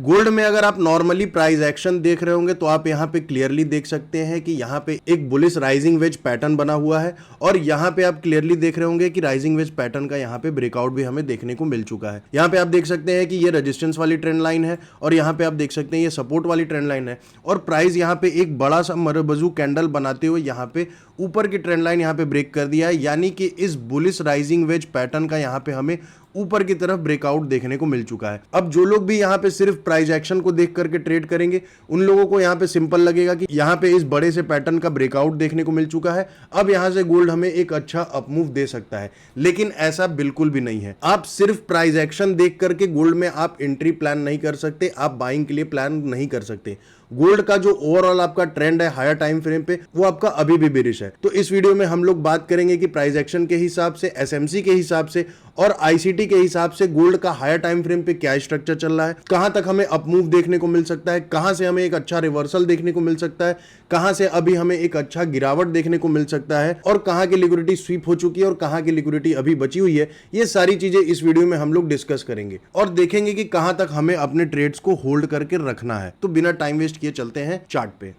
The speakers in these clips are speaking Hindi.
गोल्ड में अगर आप नॉर्मली प्राइस एक्शन देख रहे होंगे तो आप यहाँ पे क्लियरली देख सकते हैं कि यहाँ पे एक बुलिश राइजिंग वेज पैटर्न बना हुआ है और यहाँ पे आप क्लियरली देख रहे होंगे कि राइजिंग वेज पैटर्न का यहाँ पे ब्रेकआउट भी हमें देखने को मिल चुका है। यहाँ पे आप देख सकते हैं कि ये रेजिस्टेंस वाली ट्रेंड लाइन है और यहाँ पे आप देख सकते हैं ये सपोर्ट वाली ट्रेंड लाइन है और प्राइस यहाँ पे एक बड़ा सा मरबजू कैंडल बनाते हुए यहाँ पे ऊपर की ट्रेंड लाइन यहाँ पे ब्रेक कर दिया है, यानी कि इस बुलिश राइजिंग वेज पैटर्न का यहाँ पे हमें ऊपर की तरफ ब्रेकआउट देखने को मिल चुका है। अब जो लोग भी यहाँ पे सिर्फ प्राइस एक्शन को देख करके ट्रेड करेंगे उन लोगों को यहाँ पे सिंपल लगेगा कि यहाँ पे इस बड़े से पैटर्न का ब्रेकआउट देखने को मिल चुका है, अब यहाँ से गोल्ड हमें एक अच्छा अपमूव दे सकता है, लेकिन ऐसा बिल्कुल भी नहीं है। आप सिर्फ प्राइस एक्शन देख करके गोल्ड में आप एंट्री प्लान नहीं कर सकते, आप बाइंग के लिए प्लान नहीं कर सकते। गोल्ड का जो ओवरऑल आपका ट्रेंड है हायर टाइम फ्रेम पे वो आपका अभी भी बेरिश है। तो इस वीडियो में हम लोग बात करेंगे कि प्राइस एक्शन के हिसाब से, एसएमसी के हिसाब से और आईसीटी के हिसाब से गोल्ड का हायर टाइम फ्रेम पे क्या स्ट्रक्चर चल रहा है, कहां तक हमें अपमूव देखने को मिल सकता है, कहां से हमें एक अच्छा रिवर्सल देखने को मिल सकता है, कहां से अभी हमें एक अच्छा गिरावट देखने को मिल सकता है और कहां की लिक्विडिटी स्वीप हो चुकी है और कहां की लिक्विडिटी अभी बची हुई है। ये सारी चीजें इस वीडियो में हम लोग डिस्कस करेंगे और देखेंगे कि कहां तक हमें अपने ट्रेड्स को होल्ड करके रखना है। तो बिना टाइम वेस्ट किए चलते हैं चार्ट पे।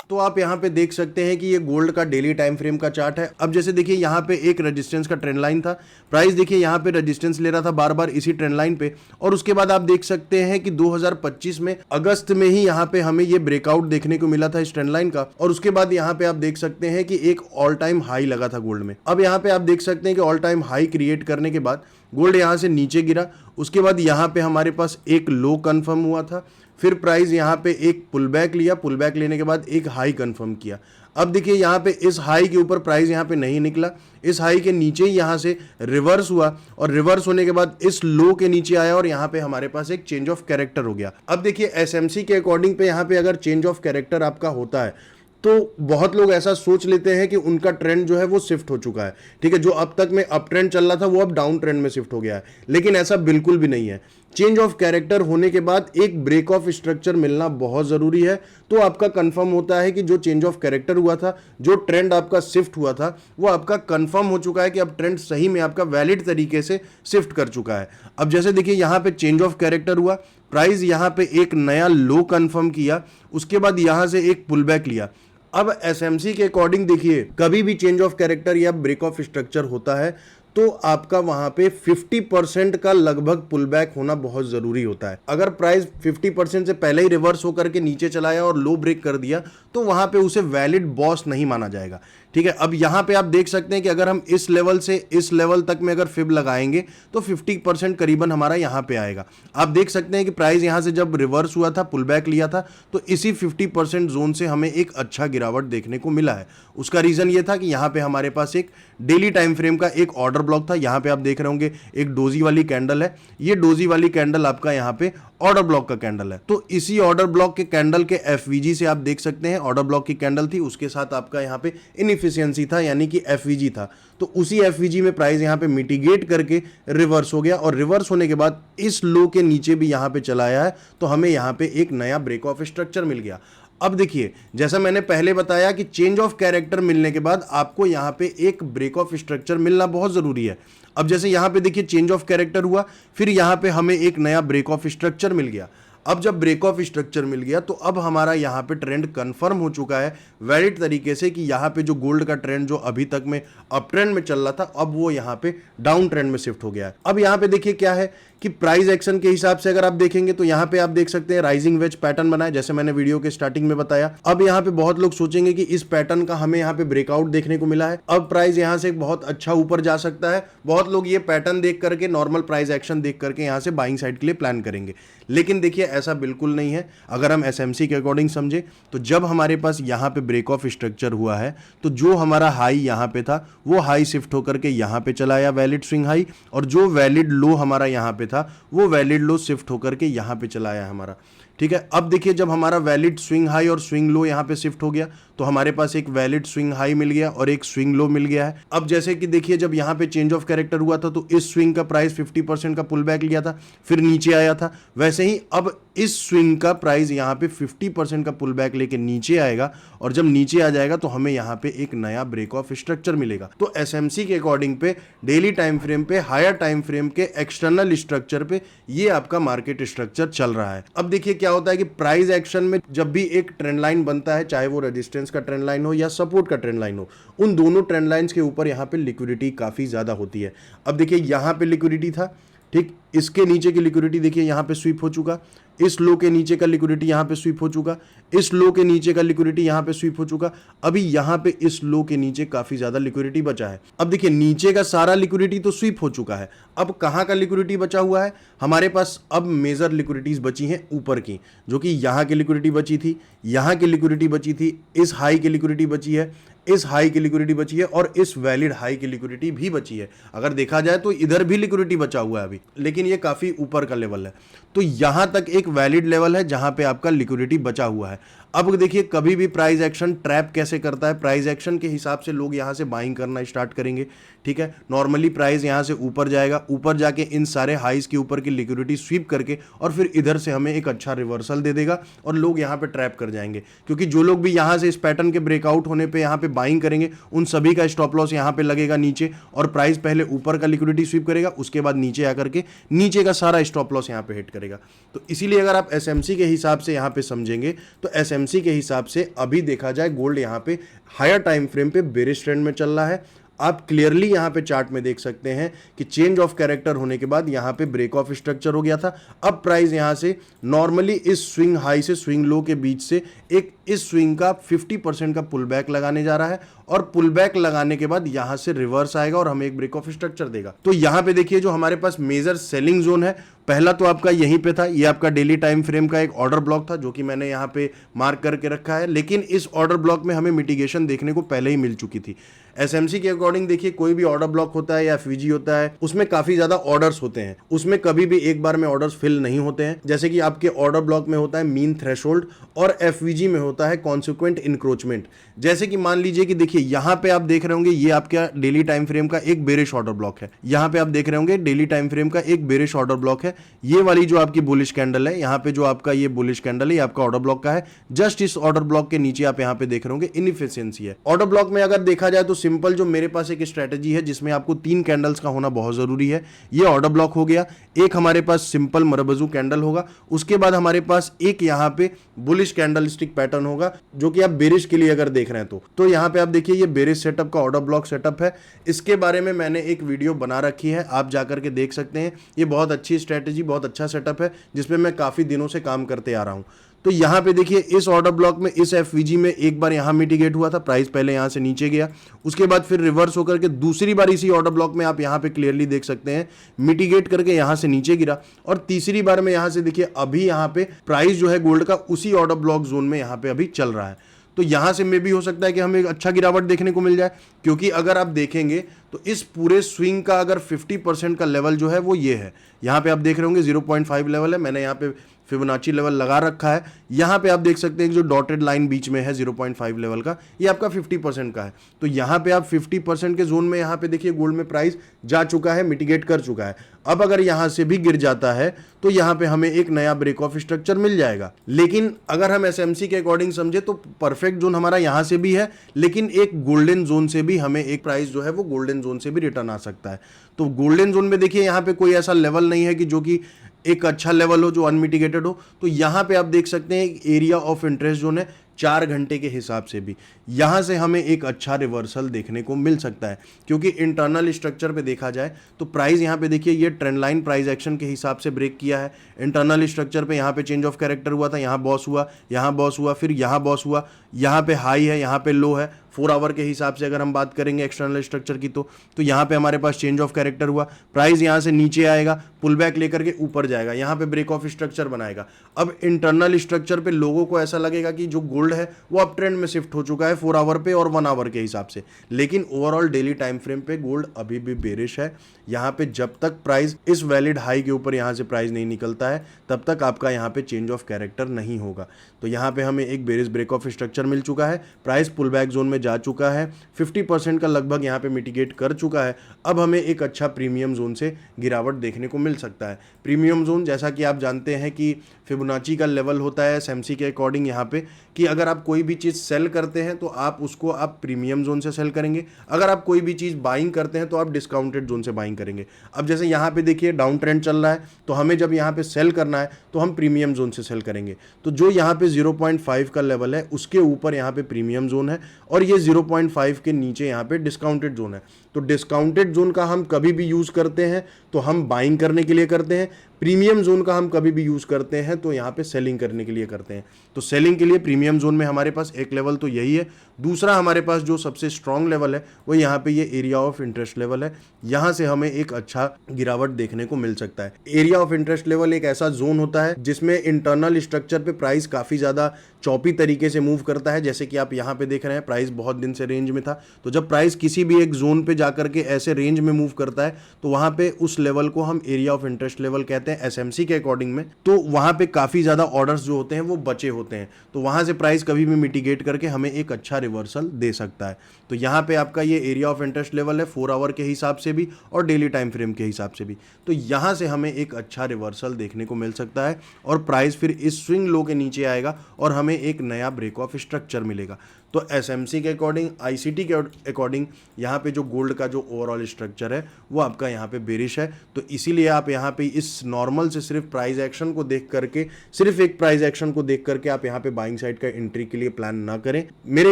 तो आप यहाँ पे देख सकते हैं कि ये गोल्ड का डेली टाइम फ्रेम का चार्ट है। अब जैसे देखिए यहाँ पे एक रेजिस्टेंस का ट्रेंड लाइन था, प्राइस देखिए यहाँ पे रेजिस्टेंस ले रहा था बार बार इसी ट्रेंड लाइन पे और उसके बाद आप देख सकते हैं कि 2025 में अगस्त में ही यहाँ पे हमें ये ब्रेकआउट देखने को मिला था इस ट्रेंड लाइन का और उसके बाद यहाँ पे आप देख सकते हैं कि एक ऑल टाइम हाई लगा था गोल्ड में। अब यहाँ पे आप देख सकते हैं कि ऑल टाइम हाई क्रिएट करने के बाद गोल्ड यहाँ से नीचे गिरा, उसके बाद यहाँ पे हमारे पास एक लो कंफर्म हुआ था, फिर प्राइस यहाँ पे एक पुल बैक लिया, पुल बैक लेने के बाद एक हाई कंफर्म किया। अब देखिए यहाँ पे इस हाई के ऊपर प्राइस यहाँ पे नहीं निकला, इस हाई के नीचे ही यहाँ से रिवर्स हुआ और रिवर्स होने के बाद इस लो के नीचे आया और यहाँ पे हमारे पास एक चेंज ऑफ कैरेक्टर हो गया। अब देखिए एसएमसी के अकॉर्डिंग पे यहाँ पे अगर चेंज ऑफ कैरेक्टर आपका होता है तो बहुत लोग ऐसा सोच लेते हैं कि उनका ट्रेंड जो है वो शिफ्ट हो चुका है, ठीक है, जो अब तक में अप ट्रेंड चल रहा था वो अब डाउन ट्रेंड में शिफ्ट हो गया है, लेकिन ऐसा बिल्कुल भी नहीं है। चेंज ऑफ कैरेक्टर होने के बाद एक ब्रेक ऑफ स्ट्रक्चर मिलना बहुत जरूरी है, तो आपका कंफर्म होता है कि जो चेंज ऑफ कैरेक्टर हुआ था, जो ट्रेंड आपका शिफ्ट हुआ था वो आपका कंफर्म हो चुका है कि अब ट्रेंड सही में आपका वैलिड तरीके से शिफ्ट कर चुका है। अब जैसे देखिए यहाँ पे चेंज ऑफ कैरेक्टर हुआ, प्राइस यहाँ पे एक नया लो कंफर्म किया, उसके बाद यहाँ से एक पुल बैक लिया। अब एसएमसी के अकॉर्डिंग देखिए कभी भी चेंज ऑफ कैरेक्टर या ब्रेक ऑफ स्ट्रक्चर होता है तो आपका वहां पे 50% का लगभग पुल बैक होना बहुत जरूरी होता है। अगर प्राइस 50% से पहले ही रिवर्स होकर के नीचे चलाया और लो ब्रेक कर दिया तो वहां पे उसे वैलिड बॉस नहीं माना जाएगा, ठीक है। अब यहाँ पे आप देख सकते हैं कि अगर हम इस लेवल से इस लेवल तक में अगर फिब लगाएंगे तो 50% करीबन हमारा यहाँ पे आएगा। आप देख सकते हैं कि प्राइस यहाँ से जब रिवर्स हुआ था, पुल बैक लिया था, तो इसी 50% जोन से हमें एक अच्छा गिरावट देखने को मिला है। उसका रीजन ये था कि यहाँ पे हमारे पास एक डेली टाइम फ्रेम का एक ऑर्डर ब्लॉक था। यहाँ पे आप देख रहे होंगे एक डोजी वाली कैंडल है, ये डोजी वाली कैंडल आपका यहाँ पे ऑर्डर ब्लॉक का कैंडल है। तो इसी ऑर्डर ब्लॉक के कैंडल के एफवीजी से आप देख सकते हैं, ऑर्डर ब्लॉक की कैंडल थी, उसके साथ आपका यहाँ पे इनएफिशिएंसी था यानी कि एफवीजी था, तो उसी एफवीजी में प्राइस यहाँ पे मिटिगेट करके रिवर्स हो गया और रिवर्स होने के बाद इस लो के नीचे भी यहाँ पे चला आया है, तो हमें यहाँ पे एक नया ब्रेक ऑफ स्ट्रक्चर मिल गया। अब देखिए जैसा मैंने पहले बताया कि चेंज ऑफ कैरेक्टर मिलने के बाद आपको यहाँ पे एक ब्रेक ऑफ स्ट्रक्चर मिलना बहुत जरूरी है। अब जैसे यहाँ पे देखिए चेंज ऑफ कैरेक्टर हुआ, फिर यहाँ पे हमें एक नया ब्रेक ऑफ स्ट्रक्चर मिल गया। अब जब ब्रेक ऑफ स्ट्रक्चर मिल गया तो अब हमारा यहाँ पे ट्रेंड कंफर्म हो चुका है वैलिड तरीके से कि यहाँ पे जो गोल्ड का ट्रेंड जो अभी तक में अप ट्रेंड में चल रहा था अब वो यहाँ पे डाउन ट्रेंड में शिफ्ट हो गया है। अब यहाँ पे देखिए क्या है कि प्राइस एक्शन के हिसाब से अगर आप देखेंगे तो यहाँ पे आप देख सकते हैं राइजिंग वेज पैटर्न बना है, जैसे मैंने वीडियो के स्टार्टिंग में बताया। अब यहाँ पे बहुत लोग सोचेंगे कि इस पैटर्न का हमें यहाँ पे ब्रेकआउट देखने को मिला है, अब प्राइस यहाँ से बहुत अच्छा ऊपर जा सकता है। बहुत लोग ये पैटर्न देख करके, नॉर्मल प्राइस एक्शन देख करके यहाँ से बाइंग साइड के लिए प्लान करेंगे, लेकिन देखिए ऐसा बिल्कुल नहीं है। अगर हम एसएमसी के अकॉर्डिंग समझे तो जब हमारे पास यहाँ पे ब्रेक ऑफ स्ट्रक्चर हुआ है तो जो हमारा हाई यहाँ पे था वो हाई शिफ्ट होकर के यहाँ पे चला आया वैलिड स्विंग हाई, और जो वैलिड लो हमारा यहाँ पे था वो वैलिड लो शिफ्ट होकर के यहाँ पे चला आया हमारा, ठीक है। अब देखिए जब हमारा वैलिड स्विंग हाई और स्विंग लो यहाँ पे शिफ्ट हो गया तो हमारे पास एक वैलिड स्विंग हाई मिल गया और एक स्विंग लो मिल गया है। अब जैसे कि देखिए जब यहाँ पे चेंज ऑफ कैरेक्टर हुआ था तो इस स्विंग का प्राइस 50% का पुल बैक लिया था, फिर नीचे आया था, वैसे ही अब इस स्विंग का प्राइस यहाँ पे 50% का पुल बैक लेके नीचे आएगा और जब नीचे आ जाएगा तो हमें यहाँ पे एक नया ब्रेक ऑफ स्ट्रक्चर मिलेगा। तो एसएमसी के अकॉर्डिंग पे डेली टाइम फ्रेम पे, हायर टाइम फ्रेम के एक्सटर्नल स्ट्रक्चर पे ये आपका मार्केट स्ट्रक्चर चल रहा है। अब देखिए क्या होता है कि प्राइस एक्शन में जब भी एक ट्रेंड लाइन बनता है, चाहे वो रेजिस्टेंस का ट्रेंड लाइन हो या सपोर्ट का ट्रेंड लाइन हो, उन दोनों ट्रेंड लाइंस के ऊपर यहाँ पे लिक्विडिटी काफी ज्यादा होती है। अब देखिए यहाँ पे लिक्विडिटी था, ठीक, इसके नीचे की लिक्विडिटी देखिए यहाँ पे स्वीप हो चुका, इस लो के नीचे का लिक्विडिटी यहाँ पे स्वीप हो चुका, इस लो के नीचे का लिक्विडिटी यहाँ पे स्वीप हो चुका। अभी यहाँ पे इस लो के नीचे काफी ज्यादा लिक्विडिटी बचा है। अब देखिए नीचे का सारा लिक्विडिटी तो स्वीप हो चुका है, अब कहाँ का लिक्विडिटी बचा हुआ है हमारे पास? अब मेजर लिक्विडिटीज बची हैं ऊपर की, जो कि यहाँ की लिक्विडिटी बची थी, यहाँ की लिक्विडिटी बची थी, इस हाई की लिक्विडिटी बची है, इस हाई की लिक्विडिटी बची है और इस वैलिड हाई की लिक्विडिटी भी बची है। अगर देखा जाए तो इधर भी लिक्विडिटी बचा हुआ है अभी, लेकिन ये काफी ऊपर का लेवल है। तो यहां तक एक वैलिड लेवल है जहां पे आपका लिक्विडिटी बचा हुआ है। अब देखिए कभी भी प्राइस एक्शन ट्रैप कैसे करता है, प्राइस एक्शन के हिसाब से लोग यहां से बाइंग करना स्टार्ट करेंगे, ठीक है। नॉर्मली प्राइस यहां से ऊपर जाएगा, ऊपर जाके इन सारे हाइज के ऊपर की लिक्विडिटी स्वीप करके और फिर इधर से हमें एक अच्छा रिवर्सल दे देगा और लोग यहां पे ट्रैप कर जाएंगे। क्योंकि जो लोग भी यहां से इस पैटर्न के ब्रेकआउट होने पे यहां पे बाइंग करेंगे, उन सभी का स्टॉप लॉस यहां पे लगेगा नीचे और प्राइस पहले ऊपर का लिक्विडिटी स्वीप करेगा, उसके बाद नीचे आकर के नीचे का सारा स्टॉप लॉस यहां पे हिट करेगा। तो इसीलिए अगर आप एसएमसी के हिसाब से यहां पे समझेंगे तो एसएमसी के हिसाब से अभी देखा जाए गोल्ड यहां पे हायर टाइम फ्रेम पे बेरिश ट्रेंड में चल रहा है। आप क्लियरली यहां पे चार्ट में देख सकते हैं कि चेंज ऑफ कैरेक्टर होने के बाद यहां पे ब्रेक ऑफ स्ट्रक्चर हो गया था। अब प्राइस यहां से नॉर्मली इस स्विंग हाई से स्विंग लो के बीच से एक इस स्विंग का 50% का पुल बैक लगाने जा रहा है और पुल बैक लगाने के बाद यहां से रिवर्स आएगा और हमें एक ब्रेक ऑफ स्ट्रक्चर देगा। तो यहां पे देखिए जो हमारे पास मेजर सेलिंग जोन है, पहला तो आपका यहीं पे था, ये आपका डेली टाइम फ्रेम का एक ऑर्डर ब्लॉक था जो कि मैंने यहां पे मार्क करके रखा है, लेकिन इस ऑर्डर ब्लॉक में हमें मिटिगेशन देखने को पहले ही मिल चुकी थी। एसएमसी के अकॉर्डिंग देखिए कोई भी ऑर्डर ब्लॉक होता है या एफवीजी होता है, उसमें काफी ज्यादा ऑर्डर्स होते हैं, उसमें कभी भी एक बार में ऑर्डर्स फिल नहीं होते हैं। जैसे कि आपके ऑर्डर ब्लॉक में होता है मीन थ्रेशोल्ड और एफवीजी में होता है कॉन्सिक्वेंट इंक्रोचमेंट। जैसे कि मान लीजिए कि देखिए यहां पे आप देख रहे होंगे ये आपका डेली टाइम फ्रेम का एक बेरिश ऑर्डर ब्लॉक है, यहां पे आप देख रहे होंगे डेली टाइम फ्रेम का एक बेरिश ऑर्डर ब्लॉक है। ये वाली जो आपकी बुलिश कैंडल है, यहां पे जो आपका ये बुलिश कैंडल है, ये आपका ऑर्डर ब्लॉक का है। जस्ट इस ऑर्डर ब्लॉक के नीचे आप यहां पे देख रहे होंगे इनएफिशिएंसी है। ऑर्डर ब्लॉक में अगर देखा जाए तो सिंपल जो मेरे पास एक स्ट्रेटजी है जिसमें आपको 3 कैंडल्स का होना बहुत जरूरी है। ये ऑर्डर ब्लॉक हो गया, एक हमारे पास सिंपल मरबजू कैंडल होगा, उसके बाद हमारे पास एक यहां पे बुलिश कैंडल स्टिक पैटर्न होगा जो कि आप बेरिश के लिए अगर देख रहे हैं तो यहां पे आप देखिए ये बेरिश सेटअप का ऑर्डर ब्लॉक सेटअप है। इसके बारे में मैंने एक वीडियो बना रखी है, आप जाकर के देख सकते हैं। ये बहुत अच्छी स्ट्रेटजी, बहुत अच्छा सेटअप है जिसमें मैं काफी दिनों से काम करते आ रहा हूं। तो यहां पे देखिए इस ऑर्डर ब्लॉक में इस एफवीजी में एक बार यहां मिटिगेट हुआ था, प्राइस पहले यहां से नीचे गया, उसके बाद फिर रिवर्स होकर के दूसरी बार इसी ऑर्डर ब्लॉक में आप यहां पे क्लियरली देख सकते हैं मिटिगेट करके यहां से नीचे गिरा और तीसरी बार में यहां से देखिए अभी यहां पे प्राइस जो है गोल्ड का उसी ऑर्डर ब्लॉक जोन में यहां पे अभी चल रहा है। तो यहां से में भी हो सकता है कि हमें एक अच्छा गिरावट देखने को मिल जाए, क्योंकि अगर आप देखेंगे तो इस पूरे स्विंग का अगर 50% का लेवल जो है वो ये है। यहां पे आप देख रहे होंगे 0.5 लेवल है, मैंने यहां पे फिबोनाची लेवल लगा रखा है। यहां पे आप देख सकते हैं जो डॉटेड लाइन बीच में है 0.5 लेवल का, ये आपका 50% का है। तो यहां पे आप 50% के जोन में यहां पे देखिए गोल्ड में प्राइस जा चुका है, मिटिगेट कर चुका है। अब अगर यहां से भी गिर जाता है तो यहां पे हमें एक नया ब्रेक ऑफ स्ट्रक्चर मिल जाएगा। लेकिन अगर हम एसएमसी के अकॉर्डिंग समझे तो परफेक्ट जोन हमारा यहां से भी है, लेकिन एक गोल्डन जोन से भी हमें एक प्राइस जो है वो गोल्डन जोन से भी रिटर्न आ सकता है। तो गोल्डन जोन में देखिए यहां पे कोई ऐसा लेवल नहीं है कि जो कि एक अच्छा लेवल हो जो अनमिटिगेटेड हो। तो यहां पे आप देख सकते हैं एक एरिया ऑफ इंटरेस्ट जोन है 4 घंटे के हिसाब से भी, यहां से हमें एक अच्छा रिवर्सल देखने को मिल सकता है। क्योंकि इंटरनल स्ट्रक्चर पे देखा जाए तो प्राइस यहां पे देखिए ये ट्रेंड लाइन प्राइस एक्शन के हिसाब से ब्रेक किया है। इंटरनल स्ट्रक्चर पे यहां पे चेंज ऑफ कैरेक्टर हुआ था, यहां बॉस हुआ, यहां बॉस हुआ, फिर यहां बॉस हुआ, यहां पे हाई है, यहां पे लो है। 4 आवर के हिसाब से अगर हम बात करेंगे एक्सटर्नल स्ट्रक्चर की तो यहां पे हमारे पास चेंज ऑफ कैरेक्टर हुआ, प्राइस यहां से नीचे आएगा, पुल बैक लेकर के ऊपर जाएगा, यहां पे ब्रेक ऑफ स्ट्रक्चर बनाएगा। अब इंटरनल स्ट्रक्चर पे लोगों को ऐसा लगेगा कि जो गोल्ड है वो अप ट्रेंड में शिफ्ट हो चुका है 4 आवर पे और 1 आवर के हिसाब से, लेकिन ओवरऑल डेली टाइम फ्रेम पे गोल्ड अभी भी बेरिश है। यहां पे जब तक प्राइस इस वैलिड हाई के ऊपर यहां से प्राइस नहीं निकलता है तब तक आपका यहां पे चेंज ऑफ कैरेक्टर नहीं होगा। तो यहां पे हमें एक bearish break of structure structure मिल चुका है, प्राइस पुल बैक जोन में जा चुका है, 50% का लगभग यहाँ पे मिटिगेट कर चुका है। अब हमें एक अच्छा प्रीमियम जोन से गिरावट देखने को मिल सकता है। प्रीमियम जोन जैसा कि आप जानते हैं कि फिबोनाची का लेवल होता है एसएमसी के अकॉर्डिंग यहाँ पे, कि अगर आप कोई भी चीज़ सेल करते हैं तो आप उसको आप प्रीमियम जोन से सेल करेंगे, अगर आप कोई भी चीज़ बाइंग करते हैं तो आप डिस्काउंटेड जोन से बाइंग करेंगे। अब जैसे यहाँ पे देखिए डाउन ट्रेंड चल रहा है, तो हमें जब यहाँ पे सेल करना है तो हम प्रीमियम जोन से सेल करेंगे। तो जो यहाँ पे 0.5 का लेवल है उसके ऊपर यहाँ पे प्रीमियम जोन है, और ये 0.5 के नीचे यहाँ पे डिस्काउंटेड जोन है। तो डिस्काउंटेड जोन का हम कभी भी यूज़ करते हैं तो हम बाइंग करने के लिए करते हैं, प्रीमियम जोन का हम कभी भी यूज़ करते हैं तो यहाँ पे सेलिंग करने के लिए करते हैं। तो सेलिंग के लिए प्रीमियम जोन में हमारे पास एक लेवल तो यही है। दूसरा हमारे पास जो सबसे स्ट्रॉन्ग लेवल है वो यहाँ पे ये एरिया ऑफ इंटरेस्ट लेवल है, यहाँ से हमें एक अच्छा गिरावट देखने को मिल सकता है। एरिया ऑफ इंटरेस्ट लेवल एक ऐसा जोन होता है जिसमें इंटरनल स्ट्रक्चर पे प्राइस काफ़ी ज़्यादा चौपी तरीके से मूव करता है। जैसे कि आप यहाँ पे देख रहे हैं प्राइस बहुत दिन से रेंज में था, तो जब प्राइस किसी भी एक जोन पे जाकर के ऐसे रेंज में मूव करता है तो वहाँ पे उस लेवल को हम एरिया ऑफ इंटरेस्ट लेवल कहते हैं एसएमसी के अकॉर्डिंग में। तो वहाँ पे काफ़ी ज़्यादा ऑर्डर्स जो होते हैं वो बचे होते हैं, तो वहाँ से प्राइस कभी भी मिटिगेट करके हमें एक अच्छा रिवर्सल दे सकता है। तो यहाँ पे आपका ये एरिया ऑफ इंटरेस्ट लेवल है 4 आवर के हिसाब से भी और डेली टाइम फ्रेम के हिसाब से भी। तो यहाँ से हमें एक अच्छा रिवर्सल देखने को मिल सकता है और प्राइस फिर इस स्विंग लो के नीचे आएगा और हमें एक नया ब्रेक ऑफ स्ट्रक्चर मिलेगा। तो एसएमसी के अकॉर्डिंग, आईसीटी के अकॉर्डिंग यहाँ पे जो गोल्ड का जो ओवरऑल स्ट्रक्चर है वो आपका यहाँ पे बेरिश है। तो इसीलिए आप यहाँ पे इस नॉर्मल से सिर्फ प्राइस एक्शन को देख करके, सिर्फ एक प्राइस एक्शन को देख करके आप यहाँ पे बाइंग साइड का एंट्री के लिए प्लान ना करें, मेरे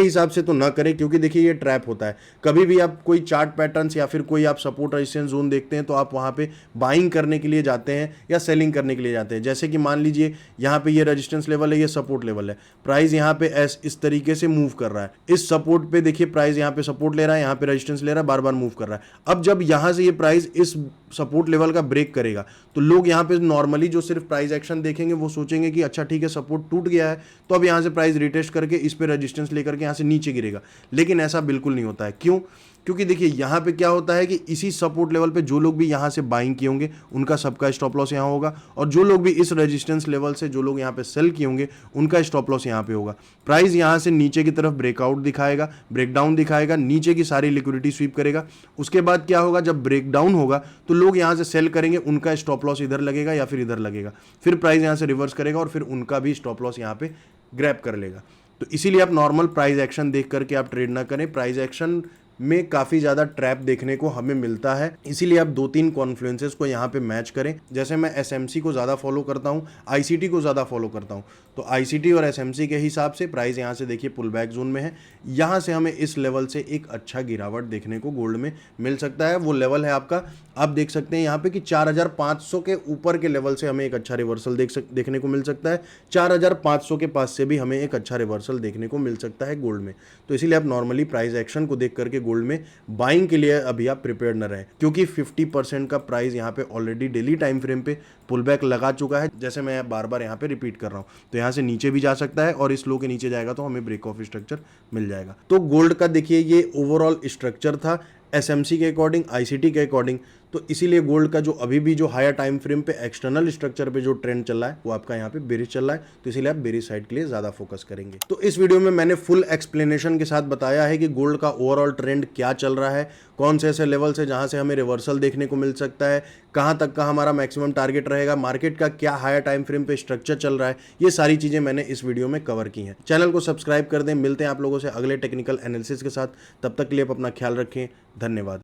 हिसाब से तो ना करें, क्योंकि देखिए ये ट्रैप होता है। कभी भी आप कोई चार्ट पैटर्न्स या फिर कोई आप सपोर्ट रेजिस्टेंस जोन देखते हैं तो आप वहाँ पे बाइंग करने के लिए जाते हैं या सेलिंग करने के लिए जाते हैं। जैसे कि मान लीजिए यहाँ पे ये रेजिस्टेंस लेवल है, ये सपोर्ट लेवल है, प्राइस यहाँ पे इस तरीके से मूव कर रहा है। इस सपोर्ट पे देखिए प्राइस यहाँ पे सपोर्ट ले रहा है, यहाँ पे रेजिस्टेंस ले रहा है, बार बार मूव कर रहा है। अब जब यहाँ से ये प्राइस इस सपोर्ट लेवल का ब्रेक करेगा तो लोग यहाँ पे नॉर्मली जो सिर्फ प्राइस एक्शन देखेंगे वो सोचेंगे कि अच्छा ठीक है सपोर्ट टूट गया है तो अब यहाँ से प्राइस रिटेस्ट करके इस पे रेजिस्टेंस लेकर के यहाँ से नीचे गिरेगा। लेकिन ऐसा बिल्कुल नहीं होता है। क्यों? क्योंकि देखिए यहाँ पे क्या होता है कि इसी सपोर्ट लेवल पे जो लोग भी यहाँ से बाइंग किए होंगे उनका सबका स्टॉप लॉस यहाँ होगा, और जो लोग भी इस रेजिस्टेंस लेवल से जो लोग यहाँ पे सेल किए होंगे उनका स्टॉप लॉस यहाँ पे होगा। प्राइस यहाँ से नीचे की तरफ ब्रेकआउट दिखाएगा, ब्रेकडाउन दिखाएगा, नीचे की सारी लिक्विडिटी स्वीप करेगा। उसके बाद क्या होगा, जब ब्रेकडाउन होगा तो लोग यहाँ से सेल करेंगे, उनका स्टॉप लॉस इधर लगेगा या फिर इधर लगेगा, फिर प्राइस यहाँ से रिवर्स करेगा और फिर उनका भी स्टॉप लॉस यहाँ पे ग्रैब कर लेगा। तो इसीलिए आप नॉर्मल प्राइस एक्शन देख करके आप ट्रेड ना करें। प्राइस एक्शन में काफ़ी ज़्यादा ट्रैप देखने को हमें मिलता है, इसीलिए आप 2-3 कॉन्फ्लुएंसेस को यहाँ पे मैच करें। जैसे मैं एसएमसी को ज़्यादा फॉलो करता हूँ, आईसीटी को ज़्यादा फॉलो करता हूँ, तो आईसीटी और एसएमसी के हिसाब से प्राइस यहाँ से देखिए पुल बैक जोन में है, यहाँ से हमें इस लेवल से एक अच्छा गिरावट देखने को गोल्ड में मिल सकता है। वो लेवल है आपका, आप देख सकते हैं यहाँ पे कि 4500 के ऊपर के लेवल से हमें एक अच्छा रिवर्सल देखने को मिल सकता है। 4500 के पास से भी हमें एक अच्छा रिवर्सल देखने को मिल सकता है गोल्ड में। तो इसीलिए आप नॉर्मली प्राइस एक्शन को देख करके गोल्ड में बाइंग के लिए अभी आप प्रिपेयर न रहें, क्योंकि 50% का प्राइस यहाँ पे ऑलरेडी डेली टाइम फ्रेम पे पुल बैक लगा चुका है। जैसे मैं बार बार यहाँ पे रिपीट कर रहा हूँ, तो यहाँ से नीचे भी जा सकता है और इस लो के नीचे जाएगा तो हमें ब्रेक ऑफ स्ट्रक्चर मिल जाएगा। तो गोल्ड का देखिए ये ओवरऑल स्ट्रक्चर था एसएमसी के अकॉर्डिंग, आईसीटी के अकॉर्डिंग। तो इसीलिए गोल्ड का जो अभी भी जो हायर टाइम फ्रेम पे एक्सटर्नल स्ट्रक्चर पे जो ट्रेंड चल रहा है वो आपका यहाँ पे बेरिश चल रहा है, तो इसीलिए आप बेरिश साइड के लिए ज़्यादा फोकस करेंगे। तो इस वीडियो में मैंने फुल एक्सप्लेनेशन के साथ बताया है कि गोल्ड का ओवरऑल ट्रेंड क्या चल रहा है, कौन से ऐसे लेवल से जहाँ से हमें रिवर्सल देखने को मिल सकता है, कहाँ तक का हमारा मैक्सिमम टारगेट रहेगा, मार्केट का क्या हायर टाइम फ्रेम पे स्ट्रक्चर चल रहा है। ये सारी चीज़ें मैंने इस वीडियो में कवर की हैं। चैनल को सब्सक्राइब कर दें। मिलते हैं आप लोगों से अगले टेक्निकल एनालिसिस के साथ, तब तक के लिए आप अपना ख्याल रखें। धन्यवाद।